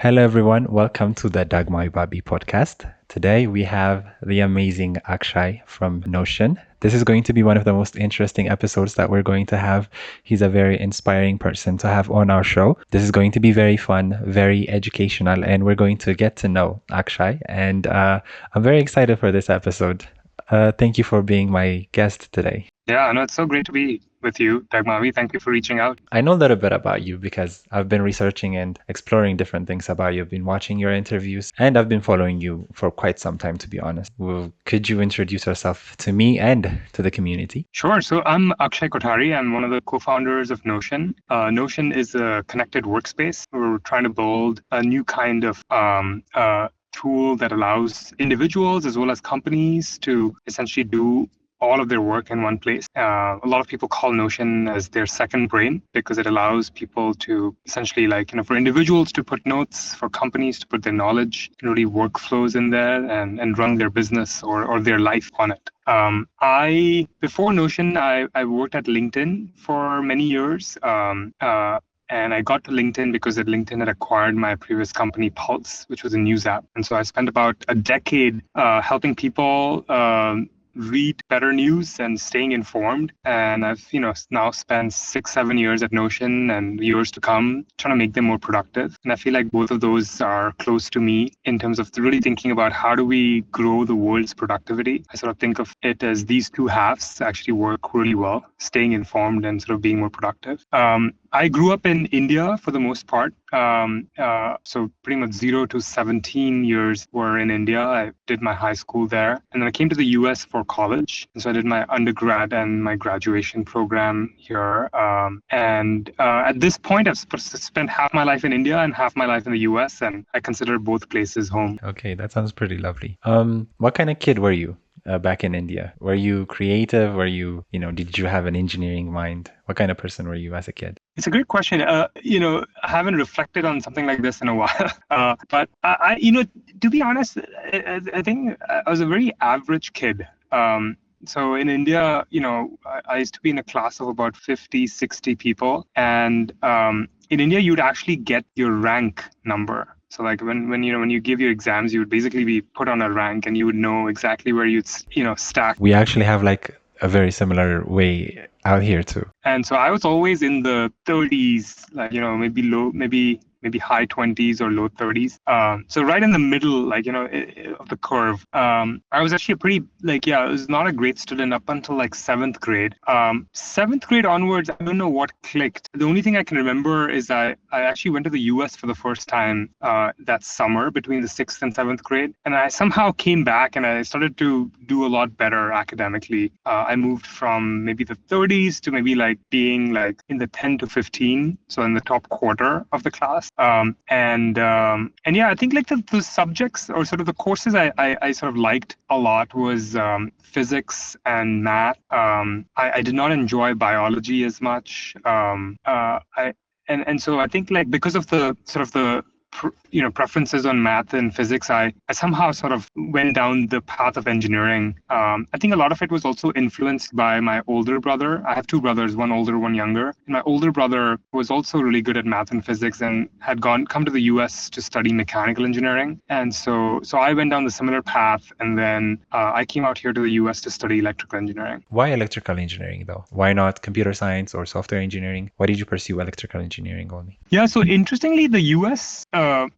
Hello, everyone. Welcome to the Dagmai Babi podcast. Today we have the amazing Akshay from Notion. This is going to be one of the most interesting episodes that we're going to have. He's a very inspiring person to have on our show. This is going to be very fun, very educational, and we're going to get to know Akshay. And I'm very excited for this episode. Thank you for being my guest today. Yeah, no, it's so great to be with you, Dagmavi. Thank you for reaching out. I know a little bit about you because I've been researching and exploring different things about you. I've been watching your interviews and I've been following you for quite some time, to be honest. Well, could you introduce yourself to me and to the community? Sure. So I'm Akshay Kothari. I'm one of the co-founders of Notion. Notion is a connected workspace. We're trying to build a new kind of tool that allows individuals as well as companies to essentially do all of their work in one place. A lot of people call Notion as their second brain because it allows people to essentially, for individuals to put notes, for companies to put their knowledge and really workflows in there and run their business or their life on it. Before Notion, I worked at LinkedIn for many years. And I got to LinkedIn because LinkedIn had acquired my previous company, Pulse, which was a news app. And so I spent about a decade helping people read better news and staying informed. And I've, now spent 6-7 years at Notion and years to come trying to make them more productive. And I feel like both of those are close to me in terms of really thinking about how do we grow the world's productivity. I sort of think of it as these two halves actually work really well, staying informed and sort of being more productive. I grew up in India for the most part. So pretty much 0 to 17 years were in India. I did my high school there. And then I came to the US for college. And so I did my undergrad and my graduation program here. At this point, I've spent half my life in India and half my life in the US. And I consider both places home. Okay, that sounds pretty lovely. What kind of kid were you? Back in India? Were you creative? Were you, did you have an engineering mind? What kind of person were you as a kid? It's a great question. I haven't reflected on something like this in a while. But to be honest, I think I was a very average kid. So in India, I used to be in a class of about 50, 60 people. And in India, you'd actually get your rank number. So like when you give your exams, you would basically be put on a rank and you would know exactly where you'd, stack. We actually have like a very similar way out here too. And so I was always in the 30s, maybe high 20s or low 30s. So right in the middle, of the curve. I was actually I was not a great student up until like 7th grade. 7th grade onwards, I don't know what clicked. The only thing I can remember is I actually went to the US for the first time that summer between the 6th and 7th grade. And I somehow came back and I started to do a lot better academically. I moved from maybe the 30s to maybe being in the 10 to 15, so in the top quarter of the class. I think the subjects or sort of the courses I sort of liked a lot was physics and math. I did not enjoy biology as much. So I think because of the sort of the preferences on math and physics, I somehow sort of went down the path of engineering. I think a lot of it was also influenced by my older brother. I have two brothers, one older, one younger. And my older brother was also really good at math and physics and had come to the US to study mechanical engineering. And so I went down the similar path. And then I came out here to the US to study electrical engineering. Why electrical engineering though? Why not computer science or software engineering? Why did you pursue electrical engineering only? Yeah, so interestingly, the US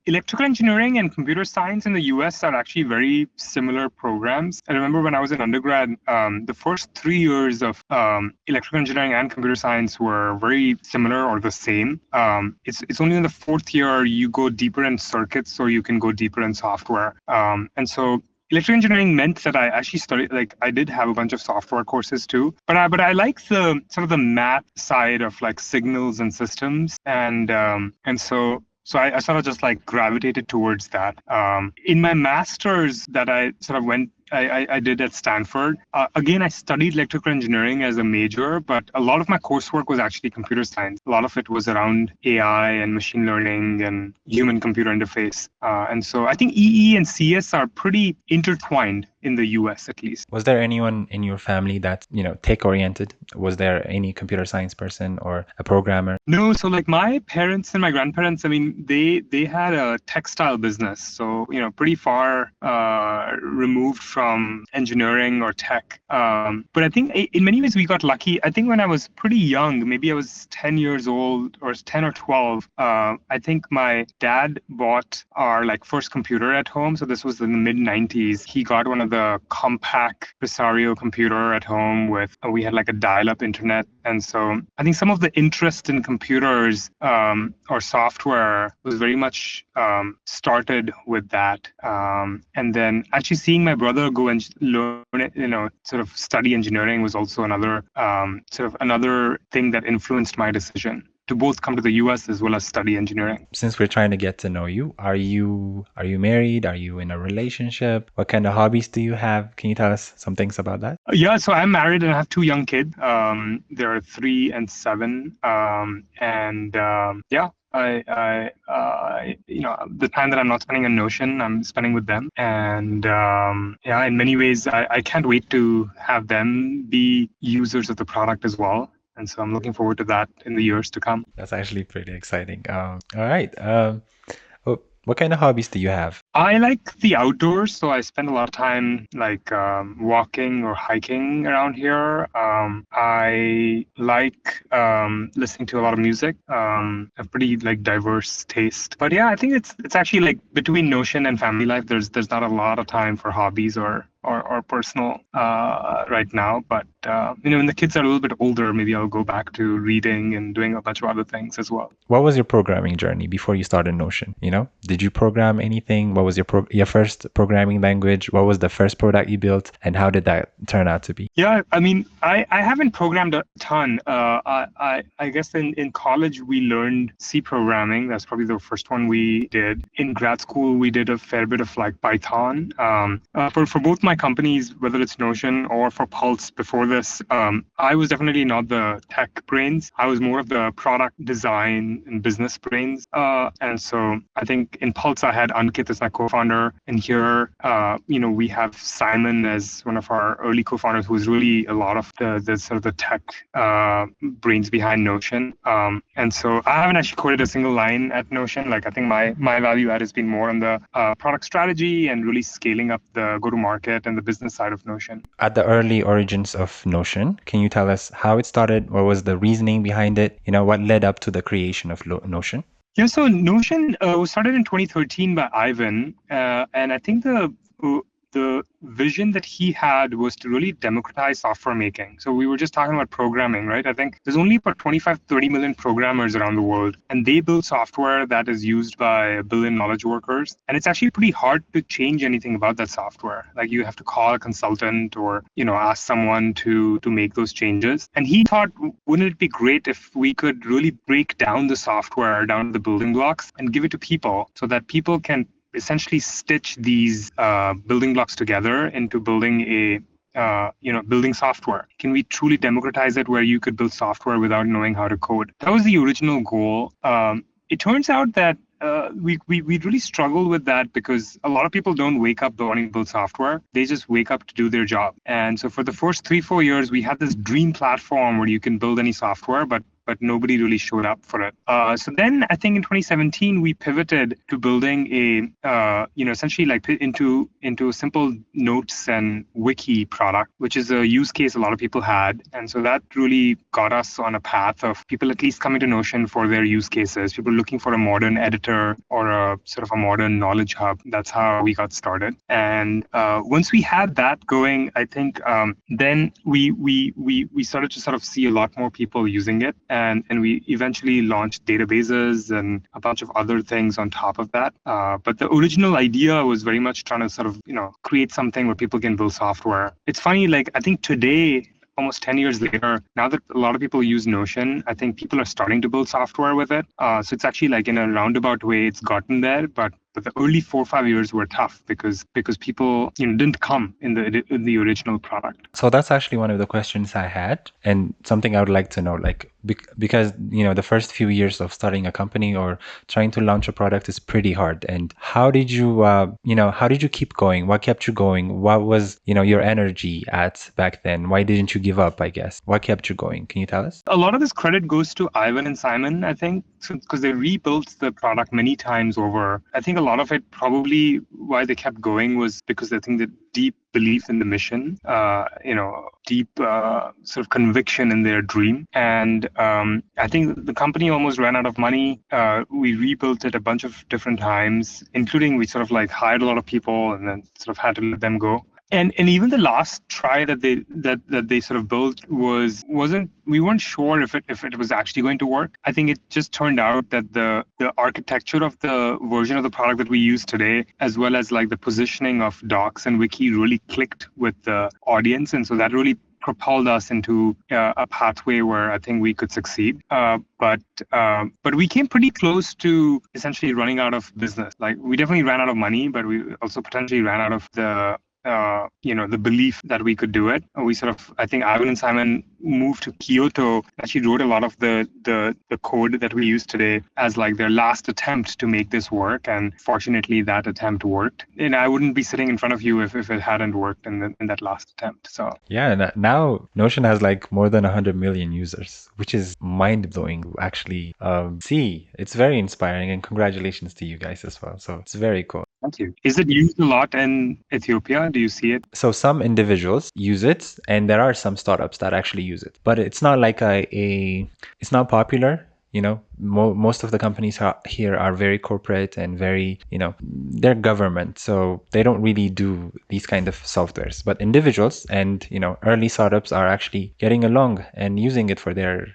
electrical engineering and computer science in the US are actually very similar programs. I remember when I was in undergrad, the first 3 years of electrical engineering and computer science were very similar or the same. It's only in the 4th year you go deeper in circuits or you can go deeper in software. And so electrical engineering meant that I actually studied, I did have a bunch of software courses too, but I like the sort of the math side of signals and systems. So I sort of just gravitated towards that. In my master's that I sort of went I did at Stanford. Again, I studied electrical engineering as a major, but a lot of my coursework was actually computer science. A lot of it was around AI and machine learning and human computer interface. And so I think EE and CS are pretty intertwined in the US, at least. Was there anyone in your family that's, tech oriented? Was there any computer science person or a programmer? No, so like my parents and my grandparents, I mean, they had a textile business, so pretty far removed from engineering or tech. But I think in many ways we got lucky. I think when I was pretty young, maybe I was 10 years old or 10 or 12. I think my dad bought our like first computer at home. So this was in the mid 90s. He got one of the compact Presario computer at home with we had like a dial-up internet, and so I think some of the interest in computers or software was very much started with that. And then actually seeing my brother go and learn it, sort of study engineering was also another another thing that influenced my decision to both come to the US as well as study engineering. Since we're trying to get to know you, are you married? Are you in a relationship? What kind of hobbies do you have? Can you tell us some things about that? Yeah, so I'm married and I have two young kids. They're 3 and 7. The time that I'm not spending on Notion, I'm spending with them. And in many ways, I can't wait to have them be users of the product as well. And so I'm looking forward to that in the years to come. That's actually pretty exciting. All right. What kind of hobbies do you have? I like the outdoors, so I spend a lot of time like walking or hiking around here. I like listening to a lot of music. A pretty like diverse taste. But yeah, I think it's actually like between Notion and family life, there's not a lot of time for hobbies or personal right now. But when the kids are a little bit older, maybe I'll go back to reading and doing a bunch of other things as well. What was your programming journey before you started Notion? Did you program anything? What was your first programming language? What was the first product you built, and how did that turn out to be? Yeah, I mean, I haven't programmed a ton. I guess in college we learned C programming. That's probably the first one we did. In grad school, we did a fair bit of like Python. For both my companies, whether it's Notion or for Pulse before this, I was definitely not the tech brains. I was more of the product design and business brains. And so I think in Pulse, I had Ankit as my co-founder. And here, we have Simon as one of our early co-founders, who was really a lot of the sort of the tech brains behind Notion. And so I haven't actually coded a single line at Notion. Like I think my value add has been more on the product strategy and really scaling up the go-to-market and the business side of Notion. At the early origins of Notion, can you tell us how it started? What was the reasoning behind it? What led up to the creation of Notion? Yeah, so Notion was started in 2013 by Ivan, and I think the vision that he had was to really democratize software making. So we were just talking about programming, right? I think there's only about 25-30 million programmers around the world, and they build software that is used by 1 billion knowledge workers. And it's actually pretty hard to change anything about that software. Like you have to call a consultant or, ask someone to make those changes. And he thought, wouldn't it be great if we could really break down the software down to the building blocks and give it to people so that people can essentially stitch these building blocks together into building building software. Can we truly democratize it where you could build software without knowing how to code? That was the original goal. It turns out that we really struggle with that because a lot of people don't wake up wanting to build software. They just wake up to do their job. And so for the first 3-4 years, we had this dream platform where you can build any software, but nobody really showed up for it. So then I think in 2017, we pivoted to building essentially like into a simple notes and wiki product, which is a use case a lot of people had. And so that really got us on a path of people at least coming to Notion for their use cases, people looking for a modern editor or a sort of a modern knowledge hub. That's how we got started. And once we had that going, I think then we started to sort of see a lot more people using it. And we eventually launched databases and a bunch of other things on top of that. But the original idea was very much trying to sort of, create something where people can build software. It's funny, like, I think today, almost 10 years later, now that a lot of people use Notion, I think people are starting to build software with it. So it's actually like in a roundabout way, it's gotten there. But But the early 4 or 5 years were tough because people didn't come in the original product. So that's actually one of the questions I had, and something I would like to know, like because the first few years of starting a company or trying to launch a product is pretty hard. And how did you how did you keep going? What kept you going? What was your energy at back then? Why didn't you give up, I guess? What kept you going? Can you tell us? A lot of this credit goes to Ivan and Simon, I think, because they rebuilt the product many times over. I think a lot of it probably why they kept going was because I think the deep belief in the mission, deep sort of conviction in their dream. And I think the company almost ran out of money. We rebuilt it a bunch of different times, including we sort of like hired a lot of people and then sort of had to let them go. And even the last try that they sort of built wasn't we weren't sure if it was actually going to work. I think it just turned out that the architecture of the version of the product that we use today, as well as like the positioning of Docs and Wiki, really clicked with the audience, and so that really propelled us into a pathway where I think we could succeed. But we came pretty close to essentially running out of business. Like we definitely ran out of money, but we also potentially ran out of the belief that we could do it. We sort of, I think Ivan and Simon moved to Kyoto, actually wrote a lot of the code that we use today as like their last attempt to make this work. And fortunately that attempt worked. And I wouldn't be sitting in front of you if it hadn't worked in that last attempt. So yeah, now Notion has like more than 100 million users, which is mind-blowing actually. It's very inspiring, and congratulations to you guys as well. So it's very cool. Thank you. Is it used a lot in Ethiopia? Do you see it? So some individuals use it, and there are some startups that actually use it, but it's not like it's not popular. Most of the companies here are very corporate and very, they're government, so they don't really do these kind of softwares. But individuals and, early startups are actually getting along and using it for their,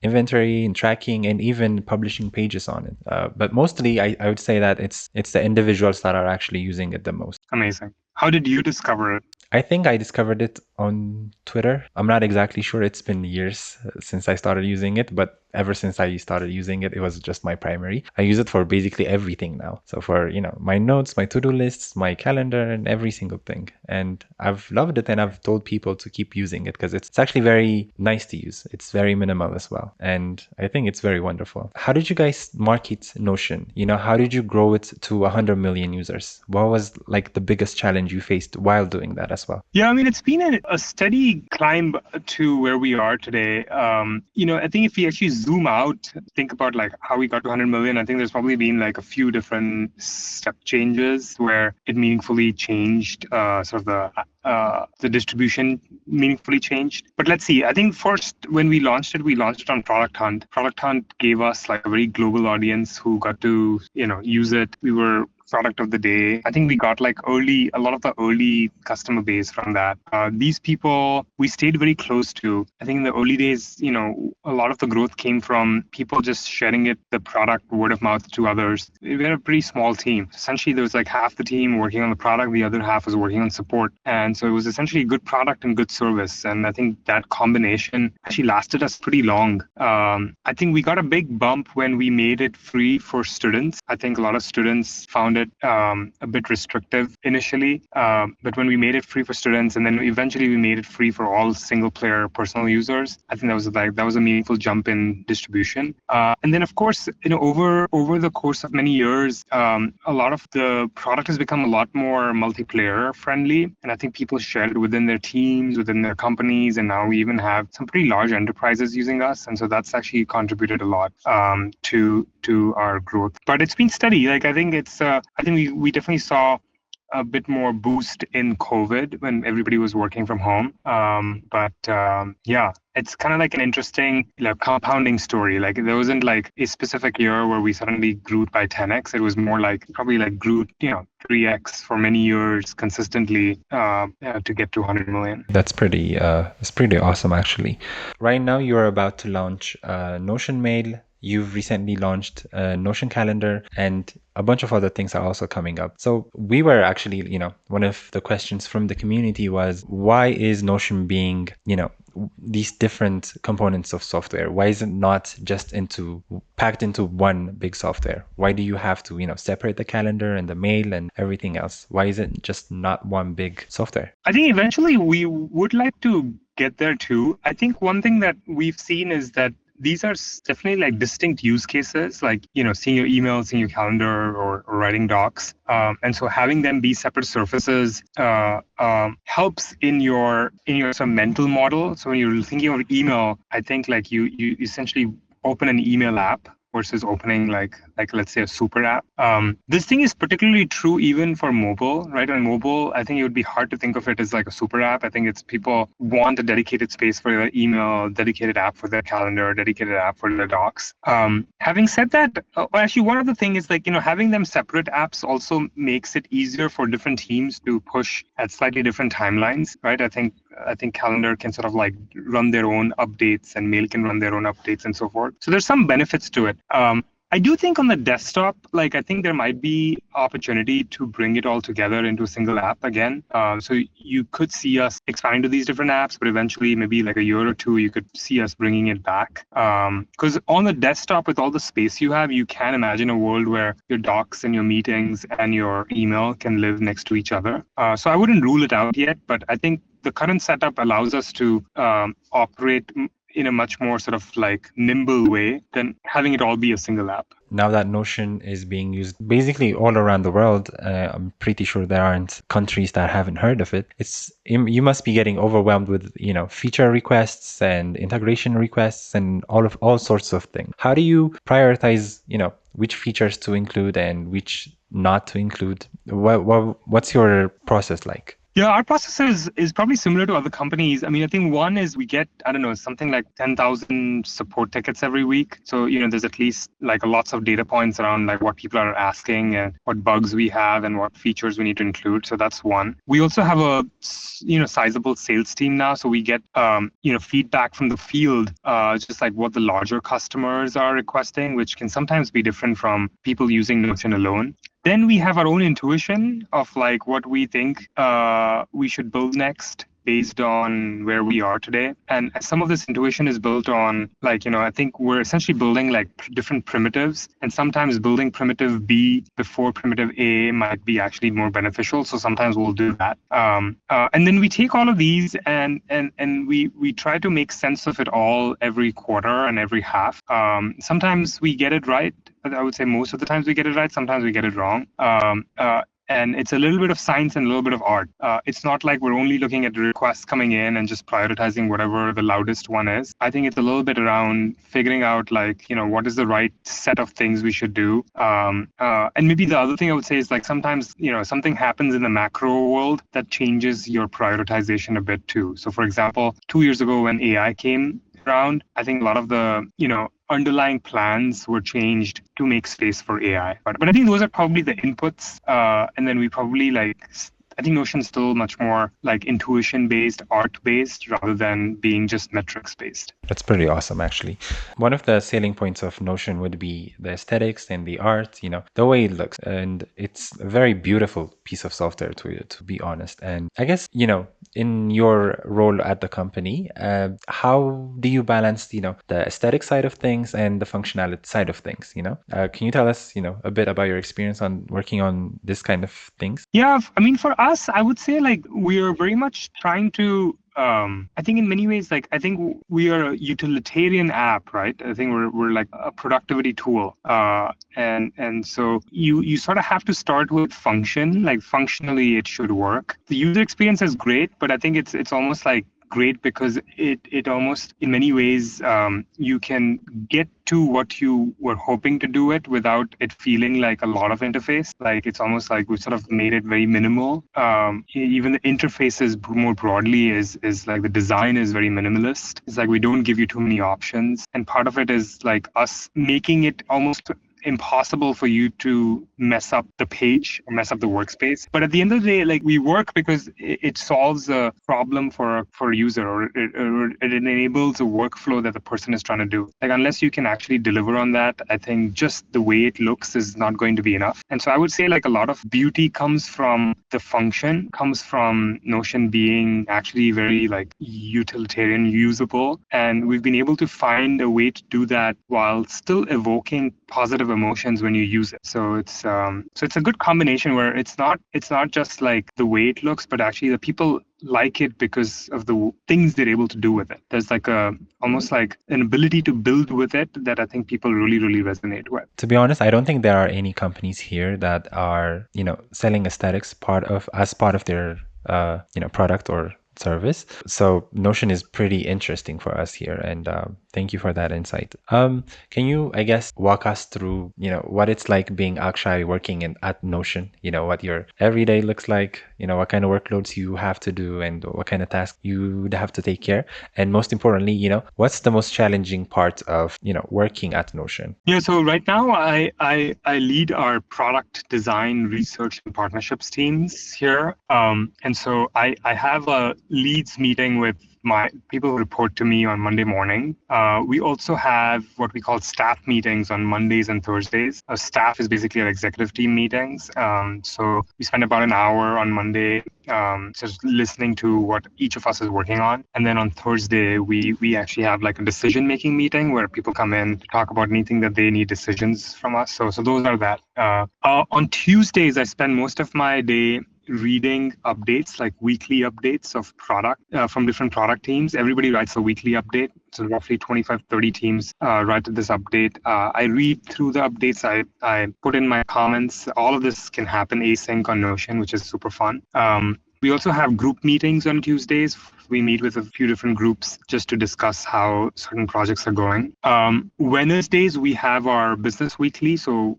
inventory and tracking and even publishing pages on it. But mostly I would say that it's the individuals that are actually using it the most. Amazing. How did you discover it? I think I discovered it on Twitter. I'm not exactly sure. It's been years since I started using it, but ever since I started using it, it was just my primary. I use it for basically everything now. So for, my notes, my to-do lists, my calendar, and every single thing. And I've loved it, and I've told people to keep using it because it's actually very nice to use. It's very minimal as well. And I think it's very wonderful. How did you guys market Notion? How did you grow it to 100 million users? What was like the biggest challenge you faced while doing that as well? Yeah, I mean, it's been a steady climb to where we are today. I think if we actually zoom out, think about like how we got to 100 million, I think there's probably been like a few different step changes where it meaningfully changed sort of the distribution meaningfully changed. But let's see, I think first when we launched it on Product Hunt. Product Hunt gave us like a very global audience who got to, use it. We were product of the day. I think we got like a lot of the early customer base from that. These people we stayed very close to. I think in the early days, a lot of the growth came from people just sharing the product word of mouth to others. We had a pretty small team. Essentially, there was like half the team working on the product, the other half was working on support. And so it was essentially good product and good service. And I think that combination actually lasted us pretty long. I think we got a big bump when we made it free for students. I think a lot of students found it a bit restrictive initially, but when we made it free for students and then eventually we made it free for all single player personal users, I think that was a meaningful jump in distribution. And then of course, over the course of many years, a lot of the product has become a lot more multiplayer friendly, and I think people share it within their teams, within their companies, and now we even have some pretty large enterprises using us, and so that's actually contributed a lot to our growth. But it's been steady. Like I think we definitely saw a bit more boost in COVID when everybody was working from home. It's kind of like an interesting compounding story. Like there wasn't like a specific year where we suddenly grew by 10x. It was more like probably like grew 3x for many years consistently to get to 100 million. That's pretty awesome actually. Right now you're about to launch Notion Mail. You've recently launched Notion Calendar, and a bunch of other things are also coming up. So we were actually, one of the questions from the community was, why is Notion being, these different components of software? Why is it not just packed into one big software? Why do you have to, separate the calendar and the mail and everything else? Why is it just not one big software? I think eventually we would like to get there too. I think one thing that we've seen is that these are definitely like distinct use cases, like seeing your email, seeing your calendar, or writing docs. And so having them be separate surfaces helps in your sort of mental model. So when you're thinking of email, I think like you essentially open an email app versus opening like let's say a super app. This thing is particularly true even for mobile, right? On mobile, I think it would be hard to think of it as like a super app. I think it's people want a dedicated space for their email, dedicated app for their calendar, dedicated app for their docs. Having said that, actually one of the things is like, having them separate apps also makes it easier for different teams to push at slightly different timelines, right? I think calendar can sort of like run their own updates and mail can run their own updates and so forth. So there's some benefits to it. I do think on the desktop, like I think there might be opportunity to bring it all together into a single app again. So you could see us expanding to these different apps, but eventually maybe like a year or two, you could see us bringing it back. Because on the desktop with all the space you have, you can imagine a world where your docs and your meetings and your email can live next to each other. So I wouldn't rule it out yet, but I think the current setup allows us to operate in a much more sort of like nimble way than having it all be a single app. Now that Notion is being used basically all around the world, I'm pretty sure there aren't countries that haven't heard of it. You must be getting overwhelmed with, feature requests and integration requests and all sorts of things. How do you prioritize, which features to include and which not to include? What's your process like? Yeah, our process is probably similar to other companies. I mean, I think one is we get, I don't know, something like 10,000 support tickets every week. So, there's at least like lots of data points around like what people are asking and what bugs we have and what features we need to include. So that's one. We also have a, sizable sales team now. So we get, feedback from the field, just like what the larger customers are requesting, which can sometimes be different from people using Notion alone. Then we have our own intuition of like what we think we should build next based on where we are today. And some of this intuition is built on like, I think we're essentially building like different primitives, and sometimes building primitive B before primitive A might be actually more beneficial. So sometimes we'll do that. And then we take all of these and we try to make sense of it all every quarter and every half. Sometimes we get it right. I would say most of the times we get it right. Sometimes we get it wrong. And it's a little bit of science and a little bit of art. It's not like we're only looking at the requests coming in and just prioritizing whatever the loudest one is. I think it's a little bit around figuring out like, what is the right set of things we should do. And maybe the other thing I would say is like sometimes, something happens in the macro world that changes your prioritization a bit too. So for example, 2 years ago when AI came around, I think a lot of the, underlying plans were changed to make space for AI. But I think those are probably the inputs. And then we probably I think Notion's still much more like intuition-based, art-based, rather than being just metrics-based. That's pretty awesome, actually. One of the selling points of Notion would be the aesthetics and the art, the way it looks. And it's a very beautiful piece of software, to be honest. And I guess, in your role at the company, how do you balance, the aesthetic side of things and the functionality side of things, Can you tell us, a bit about your experience on working on this kind of things? Yeah, I mean, for us, I would say like we are very much trying to I think in many ways, like I think we are a utilitarian app, right? I think we're like a productivity tool, and so you sort of have to start with function. Like functionally, it should work. The user experience is great, but I think it's almost like great because it almost in many ways you can get to what you were hoping to do it without it feeling like a lot of interface. Like it's almost like we sort of made it very minimal. Even the interfaces more broadly is like the design is very minimalist. It's like we don't give you too many options, and part of it is like us making it almost impossible for you to mess up the page or mess up the workspace. But at the end of the day, like we work because it solves a problem for a user, or it enables a workflow that the person is trying to do. Like unless you can actually deliver on that, I think just the way it looks is not going to be enough. And so I would say like a lot of beauty comes from the function, comes from Notion being actually very like utilitarian, usable. And we've been able to find a way to do that while still evoking positive emotions when you use it. So it's a good combination where it's not just like the way it looks, but actually the people like it because of the things they're able to do with it. There's like almost like an ability to build with it that I think people really, really resonate with. To be honest, I don't think there are any companies here that are, selling aesthetics as part of their, product or service. So Notion is pretty interesting for us here, and thank you for that insight. Can you, I guess, walk us through, what it's like being Akshay working at Notion? What your everyday looks like, what kind of workloads you have to do, and what kind of tasks you have to take care, and most importantly, what's the most challenging part of, working at Notion? Yeah, so right now I lead our product design, research, and partnerships teams here. And so I have a leads meeting with my people who report to me on Monday morning. We also have what we call staff meetings on Mondays and Thursdays. Staff is basically our executive team meetings. So we spend about an hour on Monday just listening to what each of us is working on. And then on Thursday, we actually have like a decision-making meeting where people come in to talk about anything that they need decisions from us. So those are that. On Tuesdays, I spend most of my day reading updates, like weekly updates of product from different product teams. Everybody writes a weekly update. So roughly 25, 30 teams write this update. I read through the updates. I put in my comments. All of this can happen async on Notion, which is super fun. We also have group meetings on Tuesdays. We meet with a few different groups just to discuss how certain projects are going. Wednesdays, we have our business weekly. So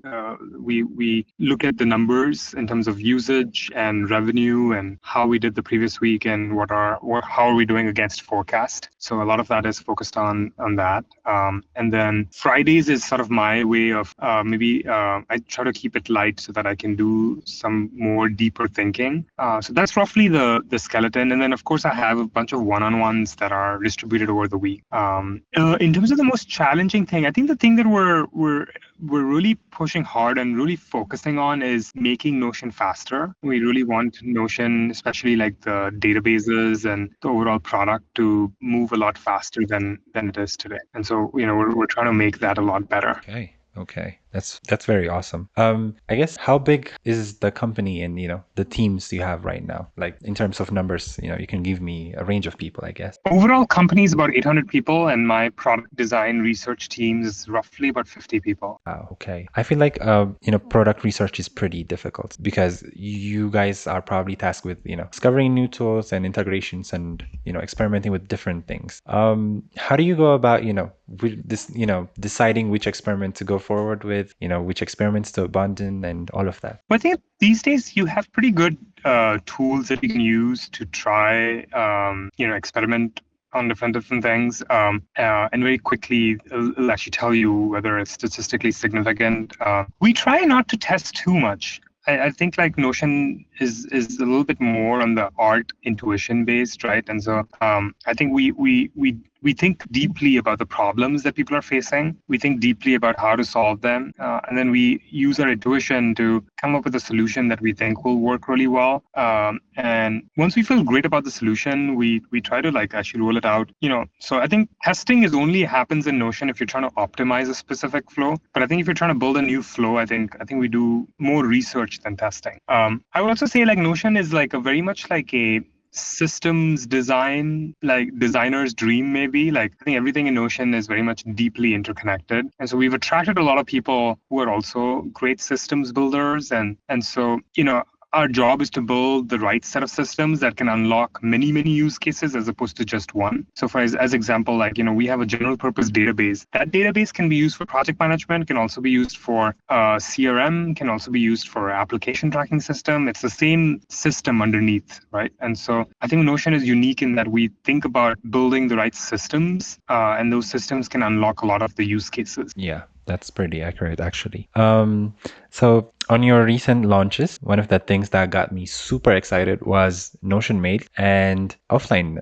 we look at the numbers in terms of usage and revenue and how we did the previous week and how are we doing against forecast. So a lot of that is focused on that. And then Fridays is sort of my way of I try to keep it light so that I can do some more deeper thinking. So that's roughly the skeleton. And then of course I have a bunch of one-on-ones that are distributed over the week. In terms of the most challenging thing, I think the thing that we're really pushing hard and really focusing on is making Notion faster. We really want Notion, especially like the databases and the overall product, to move a lot faster than it is today. And so, we're trying to make that a lot better. Okay. That's very awesome. I guess how big is the company and, the teams you have right now? Like in terms of numbers, you can give me a range of people, I guess. Overall company is about 800 people, and my product design research team is roughly about 50 people. Wow, okay. I feel like, product research is pretty difficult because you guys are probably tasked with, discovering new tools and integrations and, experimenting with different things. How do you go about, with this, deciding which experiment to go forward with, which experiments to abandon and all of that? Well, I think these days you have pretty good tools that you can use to try, experiment on different things, and very quickly it'll actually tell you whether it's statistically significant. We try not to test too much. I think like Notion is a little bit more on the art intuition based, right? And so I think we think deeply about the problems that people are facing. We think deeply about how to solve them. And then we use our intuition to come up with a solution that we think will work really well. And once we feel great about the solution, we try to like actually roll it out. So I think testing only happens in Notion if you're trying to optimize a specific flow. But I think if you're trying to build a new flow, I think we do more research than testing. I would also say like Notion is like a very much like a systems design, like designer's dream, maybe. Like I think everything in Notion is very much deeply interconnected. And so we've attracted a lot of people who are also great systems builders. And so, our job is to build the right set of systems that can unlock many, many use cases as opposed to just one. So for as example, like, we have a general purpose database. That database can be used for project management, can also be used for CRM, can also be used for application tracking system. It's the same system underneath, right? And so I think Notion is unique in that we think about building the right systems, and those systems can unlock a lot of the use cases. Yeah. That's pretty accurate, actually. So on your recent launches, one of the things that got me super excited was Notion Mail and offline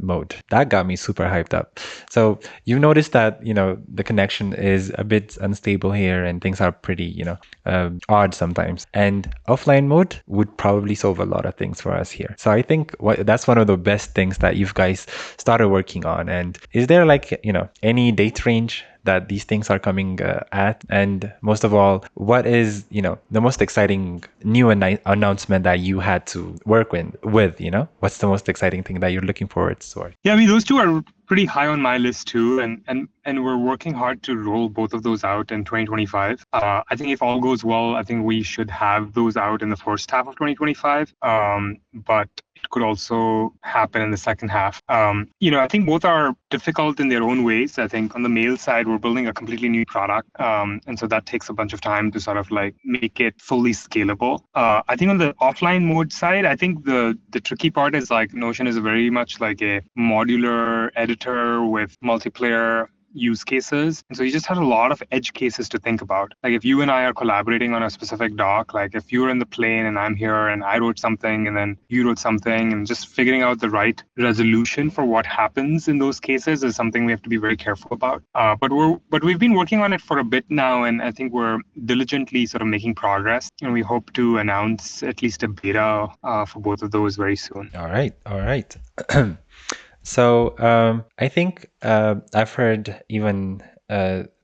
mode. That got me super hyped up. So you've noticed that, the connection is a bit unstable here and things are pretty, odd sometimes. And offline mode would probably solve a lot of things for us here. So I think that's one of the best things that you guys started working on. And is there like, any date range that these things are coming at? And most of all, what is, the most exciting new announcement that you had to work with, what's the most exciting thing that you're looking forward to? Yeah, I mean, those two are pretty high on my list too, and we're working hard to roll both of those out in 2025. I think if all goes well, I think we should have those out in the first half of 2025. But it could also happen in the second half. I think both are difficult in their own ways. I think on the mail side, we're building a completely new product, and so that takes a bunch of time to sort of like make it fully scalable. I think on the offline mode side, I think the tricky part is like Notion is very much like a modular editor with multiplayer use cases. And so you just have a lot of edge cases to think about. Like if you and I are collaborating on a specific doc, like if you're in the plane and I'm here and I wrote something and then you wrote something, and just figuring out the right resolution for what happens in those cases is something we have to be very careful about. But we've been working on it for a bit now, and I think we're diligently sort of making progress, and we hope to announce at least a beta for both of those very soon. All right. So I think I've heard even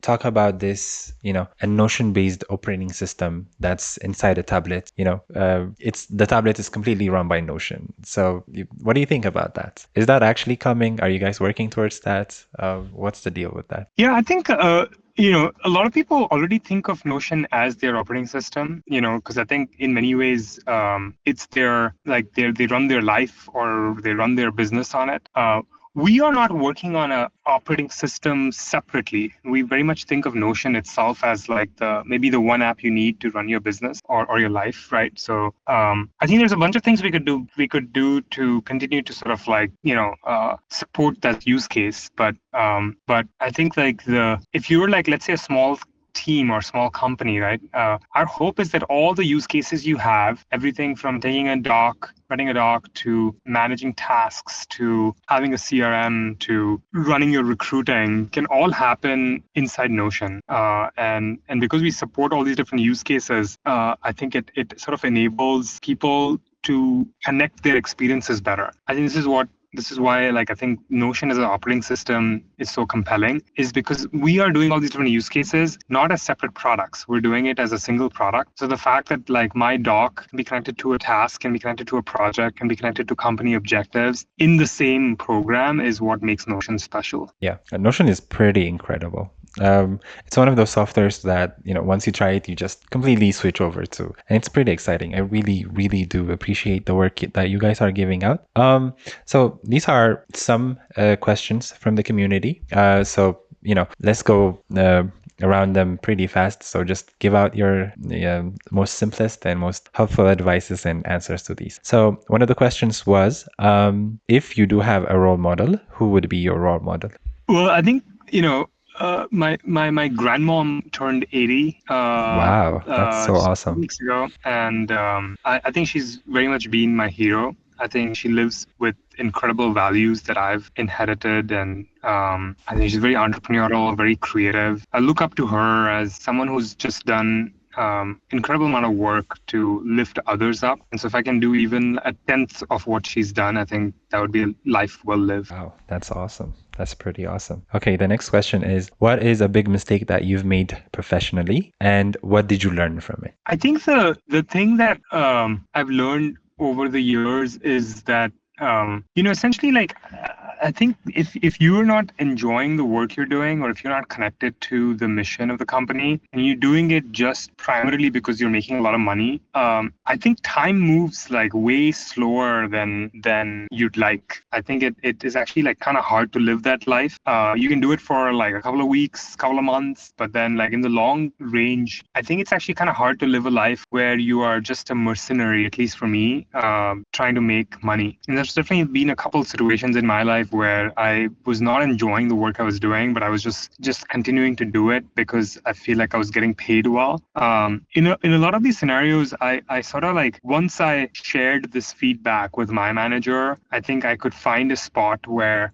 talk about this, a Notion-based operating system that's inside a tablet. It's the tablet is completely run by Notion. So what do you think about that? Is that actually coming? Are you guys working towards that? What's the deal with that? Yeah, I think a lot of people already think of Notion as their operating system, because I think in many ways it's they run their life or they run their business on it. We are not working on an operating system separately. We very much think of Notion itself as like maybe the one app you need to run your business or your life, right? So I think there's a bunch of things we could do to continue to sort of like support that use case. But I think like if you were like, let's say, a small team or small company, right? Our hope is that all the use cases you have, everything from taking a doc, running a doc, to managing tasks, to having a CRM, to running your recruiting, can all happen inside Notion. And because we support all these different use cases, I think it sort of enables people to connect their experiences better. I think this is why like I think Notion as an operating system is so compelling, is because we are doing all these different use cases not as separate products. We're doing it as a single product. So the fact that like my doc can be connected to a task, can be connected to a project, can be connected to company objectives in the same program is what makes Notion special. Yeah, Notion is pretty incredible. It's one of those softwares that, once you try it, you just completely switch over to. And it's pretty exciting. I really, really do appreciate the work that you guys are giving out. So these are some questions from the community. So, let's go around them pretty fast. So just give out your most simplest and most helpful advices and answers to these. So one of the questions was, if you do have a role model, who would be your role model? Well, I think, my grandmom turned 80. Wow, that's so awesome. Weeks ago, and I think she's very much been my hero. I think she lives with incredible values that I've inherited, and I think she's very entrepreneurial, very creative. I look up to her as someone who's just done incredible amount of work to lift others up. And so if I can do even a tenth of what she's done, I think that would be a life well lived. Wow, that's awesome. That's pretty awesome. Okay, the next question is, what is a big mistake that you've made professionally, and what did you learn from it? I think the thing that I've learned over the years is that essentially, like, I think if you're not enjoying the work you're doing, or if you're not connected to the mission of the company, and you're doing it just primarily because you're making a lot of money, I think time moves like way slower than you'd like. I think it is actually like kind of hard to live that life. You can do it for like a couple of weeks, couple of months, but then like in the long range, I think it's actually kind of hard to live a life where you are just a mercenary, at least for me, trying to make money. And there's definitely been a couple of situations in my life life where I was not enjoying the work I was doing, but I was just continuing to do it because I feel like I was getting paid well. In a lot of these scenarios, I sort of like, once I shared this feedback with my manager, I think I could find a spot where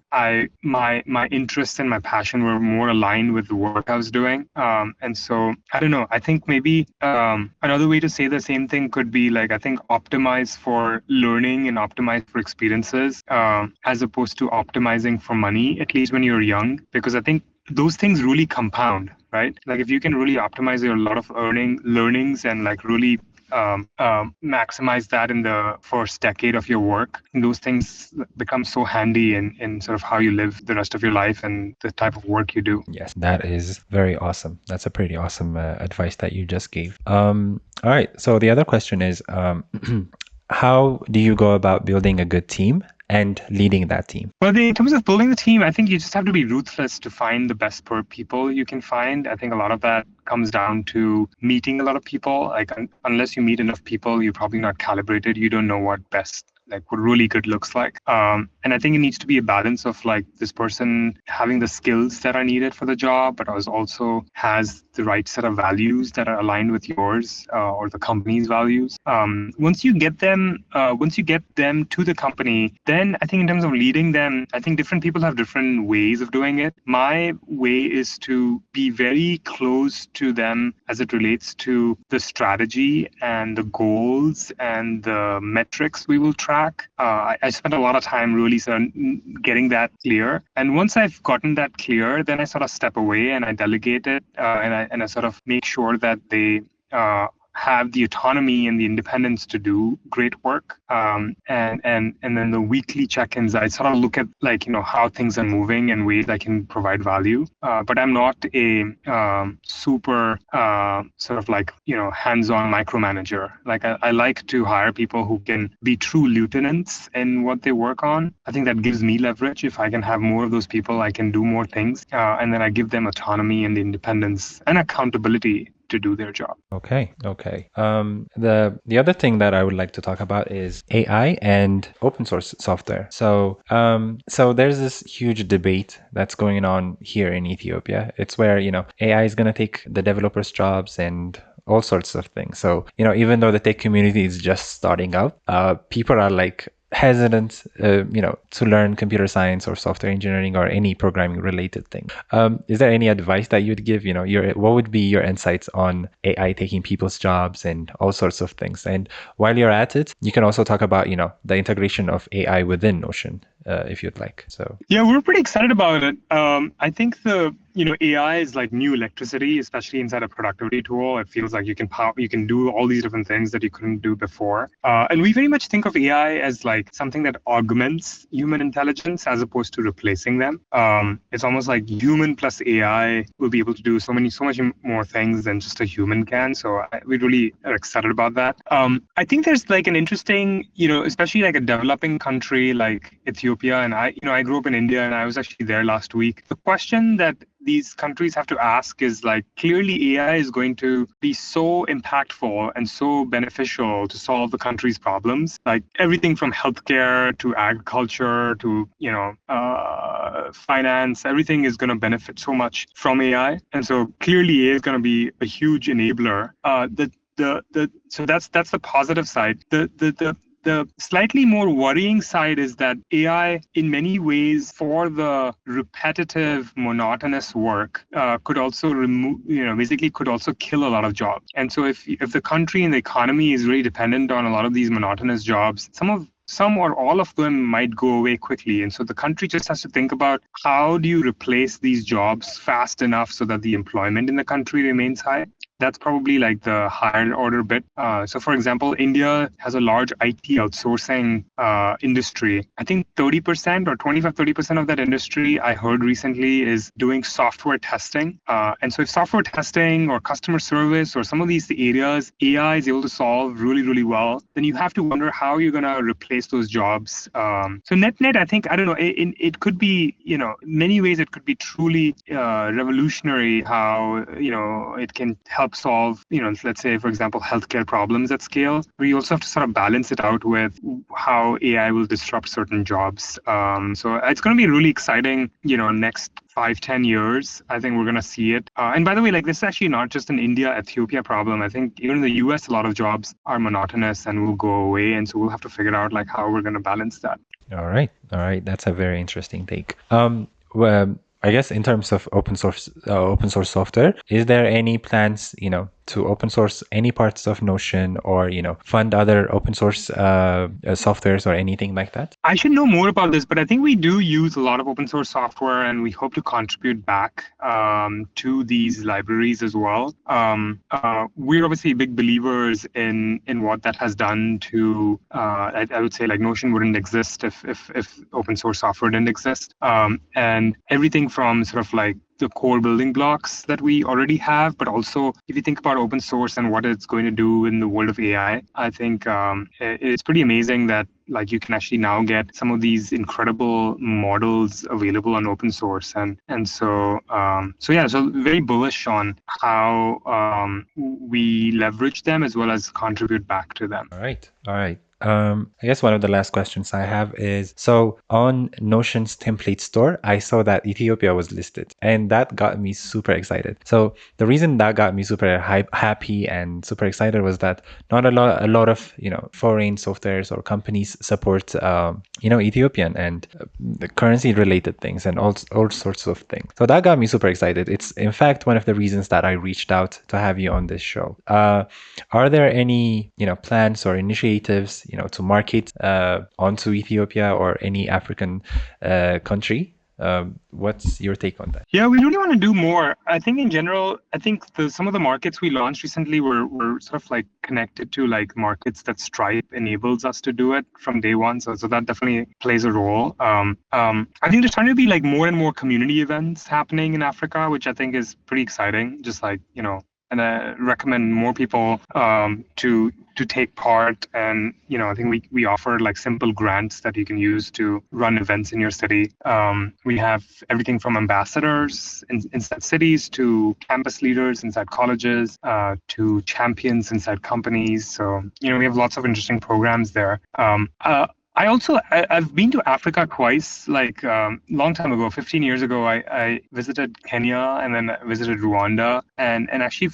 my interest and my passion were more aligned with the work I was doing. And so I don't know. I think maybe another way to say the same thing could be like, I think optimize for learning and optimize for experiences, as opposed to optimizing for money, at least when you're young, because I think those things really compound, right? Like if you can really optimize your lot of learnings and like really maximize that in the first decade of your work, those things become so handy in sort of how you live the rest of your life and the type of work you do. Yes, that is very awesome. That's a pretty awesome advice that you just gave. All right. So the other question is, how do you go about building a good team and leading that team? Well, in terms of building the team, I think you just have to be ruthless to find the best people you can find. I think a lot of that comes down to meeting a lot of people. Like unless you meet enough people, you're probably not calibrated. You don't know what really good looks like. And I think it needs to be a balance of like this person having the skills that are needed for the job, but also has the right set of values that are aligned with yours or the company's values. Once you get them to the company, then I think in terms of leading them, I think different people have different ways of doing it. My way is to be very close to them as it relates to the strategy and the goals and the metrics we will track. I spent a lot of time really sort of getting that clear. And once I've gotten that clear, then I sort of step away and I delegate it, and I sort of make sure that they have the autonomy and the independence to do great work. And then the weekly check-ins, I sort of look at like, how things are moving and ways I can provide value. But I'm not a super sort of like, hands-on micromanager. Like I like to hire people who can be true lieutenants in what they work on. I think that gives me leverage. If I can have more of those people, I can do more things. And then I give them autonomy and independence and accountability to do their job. Okay. The other thing that I would like to talk about is AI and open source software. So there's this huge debate that's going on here in Ethiopia. It's where, AI is going to take the developers' jobs and all sorts of things. So, even though the tech community is just starting out, people are like hesitant, to learn computer science or software engineering or any programming related thing. Is there any advice that you'd give? What would be your insights on AI taking people's jobs and all sorts of things? And while you're at it, you can also talk about, the integration of AI within Notion, if you'd like. So yeah, we're pretty excited about it. I think AI is like new electricity, especially inside a productivity tool. It feels like you can do all these different things that you couldn't do before. And we very much think of AI as like something that augments human intelligence as opposed to replacing them. It's almost like human plus AI will be able to do so much more things than just a human can. So we really are excited about that. I think there's like an interesting, especially like a developing country like Ethiopia, and I grew up in India, and I was actually there last week. The question that these countries have to ask is like, clearly AI is going to be so impactful and so beneficial to solve the country's problems, like everything from healthcare to agriculture to finance. Everything is going to benefit so much from AI, and so clearly AI is going to be a huge enabler. So that's the positive side. The slightly more worrying side is that AI, in many ways, for the repetitive, monotonous work, could also could also kill a lot of jobs. And so if the country and the economy is really dependent on a lot of these monotonous jobs, some or all of them might go away quickly. And so the country just has to think about, how do you replace these jobs fast enough so that the employment in the country remains high? That's probably like the higher order bit. So for example, India has a large IT outsourcing industry. I think 30% or 25-30% of that industry, I heard recently, is doing software testing. And so if software testing or customer service or some of these areas AI is able to solve really, really well, then you have to wonder how you're going to replace those jobs. So net, I think, I don't know, it could be, many ways it could be truly revolutionary how, it can help help solve, let's say, for example, healthcare problems at scale. But you also have to sort of balance it out with how AI will disrupt certain jobs. So it's going to be really exciting, next 5-10 years. I think we're going to see it. And by the way, like, this is actually not just an India, Ethiopia problem. I think even in the US, a lot of jobs are monotonous and will go away. And so we'll have to figure out like how we're going to balance that. All right. All right. That's a very interesting take. Well, I guess in terms of open source software, is there any plans, to open source any parts of Notion or, fund other open source softwares or anything like that? I should know more about this, but I think we do use a lot of open source software, and we hope to contribute back to these libraries as well. We're obviously big believers in what that has done to. I would say like Notion wouldn't exist if open source software didn't exist, and everything from sort of like the core building blocks that we already have, but also if you think about open source and what it's going to do in the world of AI, I think it's pretty amazing that like you can actually now get some of these incredible models available on open source, and so very bullish on how we leverage them as well as contribute back to them. All right. All right. I guess one of the last questions I have is, so on Notion's template store, I saw that Ethiopia was listed, and that got me super excited. So the reason that got me super happy and super excited was that not a lot of foreign softwares or companies support Ethiopian and the currency related things and all sorts of things. So that got me super excited. It's in fact one of the reasons that I reached out to have you on this show. Are there any plans or initiatives to market onto Ethiopia or any African country? What's your take on that? Yeah, we really want to do more. I think in general, some of the markets we launched recently were sort of like connected to like markets that Stripe enables us to do it from day one. So that definitely plays a role. I think there's trying to be like more and more community events happening in Africa, which I think is pretty exciting. Just like, and I recommend more people to take part. And I think we offer like simple grants that you can use to run events in your city. We have everything from ambassadors inside cities to campus leaders inside colleges to champions inside companies. So we have lots of interesting programs there. I've been to Africa twice, like long time ago, 15 years ago. I visited Kenya and then I visited Rwanda, and actually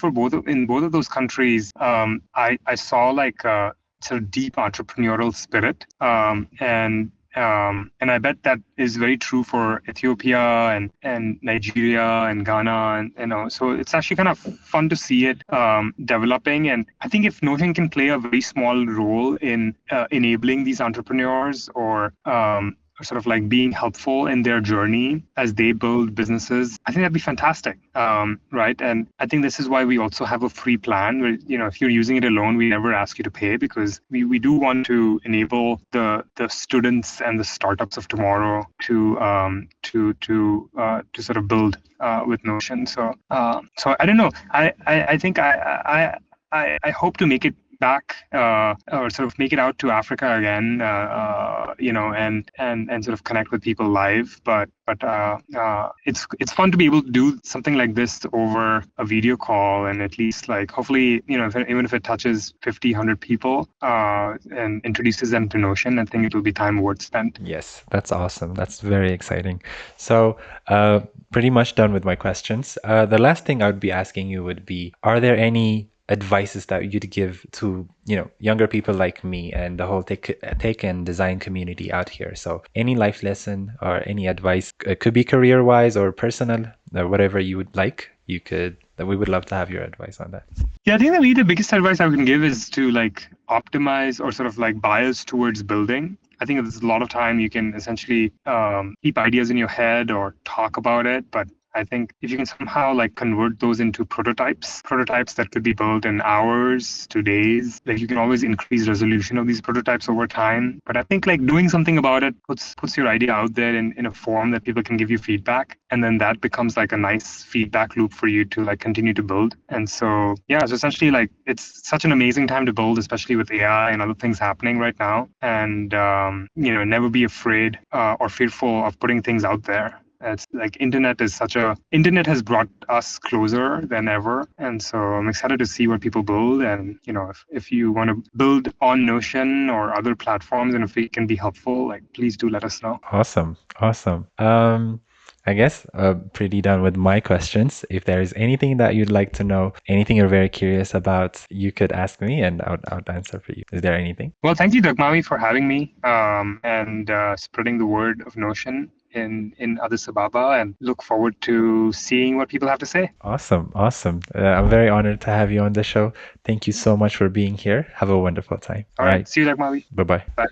in both of those countries, I saw like a sort of deep entrepreneurial spirit, and I bet that is very true for Ethiopia and Nigeria and Ghana, and so it's actually kind of fun to see it developing. And I think if Notion can play a very small role in enabling these entrepreneurs or sort of like being helpful in their journey as they build businesses, I think that'd be fantastic, right? And I think this is why we also have a free plan where, if you're using it alone, we never ask you to pay, because we do want to enable the students and the startups of tomorrow to sort of build with Notion. So I don't know. I think I hope to make it back or sort of make it out to Africa again, and sort of connect with people live. But it's fun to be able to do something like this over a video call, and at least like hopefully even if it touches 50, 100 people and introduces them to Notion, I think it will be time worth spent. Yes, that's awesome. That's very exciting. So pretty much done with my questions. The last thing I would be asking you would be, are there any advices that you'd give to younger people like me and the whole tech and design community out here? So any life lesson or any advice, it could be career wise or personal, or whatever you would like, we would love to have your advice on that. Yeah, I think that the biggest advice I can give is to like optimize or sort of like bias towards building. I think there's a lot of time you can essentially keep ideas in your head or talk about it, but I think if you can somehow like convert those into prototypes that could be built in hours to days, like you can always increase resolution of these prototypes over time. But I think like doing something about it puts your idea out there in a form that people can give you feedback. And then that becomes like a nice feedback loop for you to like continue to build. And so, yeah, so essentially like it's such an amazing time to build, especially with AI and other things happening right now. And, never be afraid or fearful of putting things out there. It's like internet has brought us closer than ever. And so I'm excited to see what people build. And, if you want to build on Notion or other platforms and if we can be helpful, like please do let us know. Awesome. Awesome. I guess pretty done with my questions. If there is anything that you'd like to know, anything you're very curious about, you could ask me and I would answer for you. Is there anything? Well, thank you, Dagmawi, for having me and spreading the word of Notion in Addis Ababa, and look forward to seeing what people have to say. Awesome. Awesome. I'm very honored to have you on the show. Thank you so much for being here. Have a wonderful time. All right. See you, Dagmawi. Bye-bye. Bye.